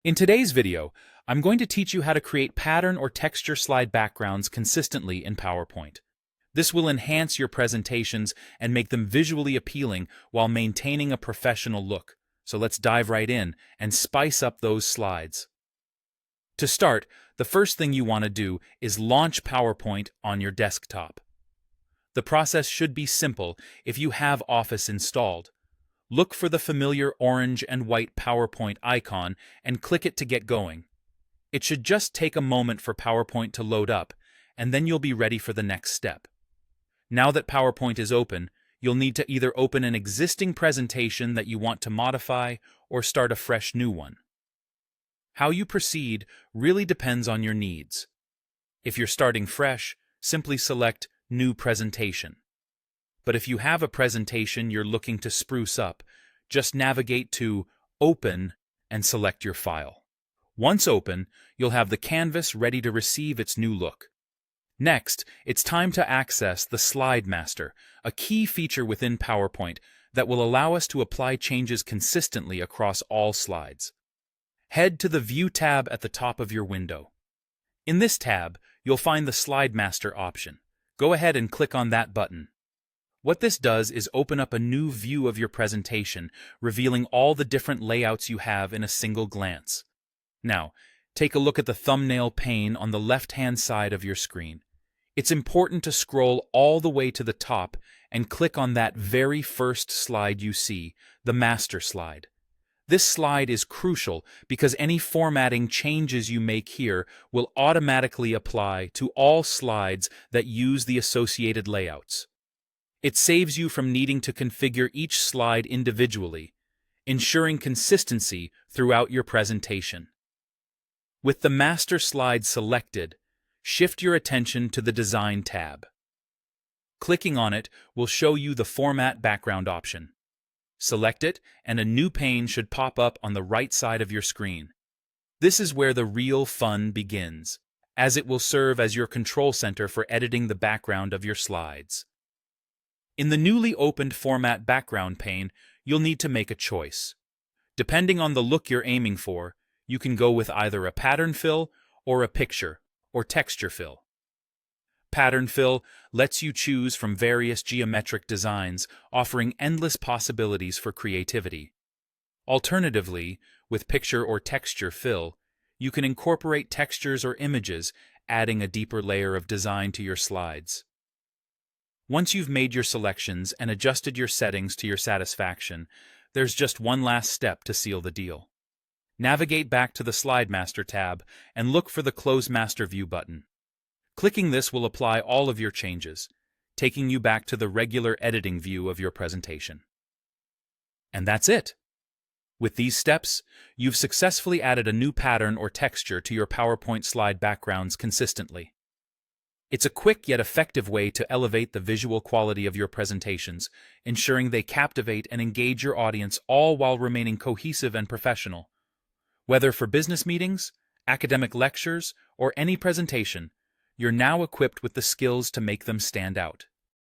In today's video, I'm going to teach you how to create pattern or texture slide backgrounds consistently in PowerPoint. This will enhance your presentations and make them visually appealing while maintaining a professional look. So let's dive right in and spice up those slides. To start, the first thing you want to do is launch PowerPoint on your desktop. The process should be simple if you have Office installed. Look for the familiar orange and white PowerPoint icon and click it to get going. It should just take a moment for PowerPoint to load up, and then you'll be ready for the next step. Now that PowerPoint is open, you'll need to either open an existing presentation that you want to modify or start a fresh new one. How you proceed really depends on your needs. If you're starting fresh, simply select New Presentation. But if you have a presentation you're looking to spruce up, just navigate to Open and select your file. Once open, you'll have the canvas ready to receive its new look. Next, it's time to access the Slide Master, a key feature within PowerPoint that will allow us to apply changes consistently across all slides. Head to the View tab at the top of your window. In this tab, you'll find the Slide Master option. Go ahead and click on that button. What this does is open up a new view of your presentation, revealing all the different layouts you have in a single glance. Now, take a look at the thumbnail pane on the left-hand side of your screen. It's important to scroll all the way to the top and click on that very first slide you see, the master slide. This slide is crucial because any formatting changes you make here will automatically apply to all slides that use the associated layouts. It saves you from needing to configure each slide individually, ensuring consistency throughout your presentation. With the master slide selected, shift your attention to the Design tab. Clicking on it will show you the Format Background option. Select it, and a new pane should pop up on the right side of your screen. This is where the real fun begins, as it will serve as your control center for editing the background of your slides. In the newly opened Format Background pane, you'll need to make a choice. Depending on the look you're aiming for, you can go with either a pattern fill or a picture or texture fill. Pattern fill lets you choose from various geometric designs, offering endless possibilities for creativity. Alternatively, with picture or texture fill, you can incorporate textures or images, adding a deeper layer of design to your slides. Once you've made your selections and adjusted your settings to your satisfaction, there's just one last step to seal the deal. Navigate back to the Slide Master tab and look for the Close Master View button. Clicking this will apply all of your changes, taking you back to the regular editing view of your presentation. And that's it. With these steps, you've successfully added a new pattern or texture to your PowerPoint slide backgrounds consistently. It's a quick yet effective way to elevate the visual quality of your presentations, ensuring they captivate and engage your audience all while remaining cohesive and professional. Whether for business meetings, academic lectures, or any presentation, you're now equipped with the skills to make them stand out.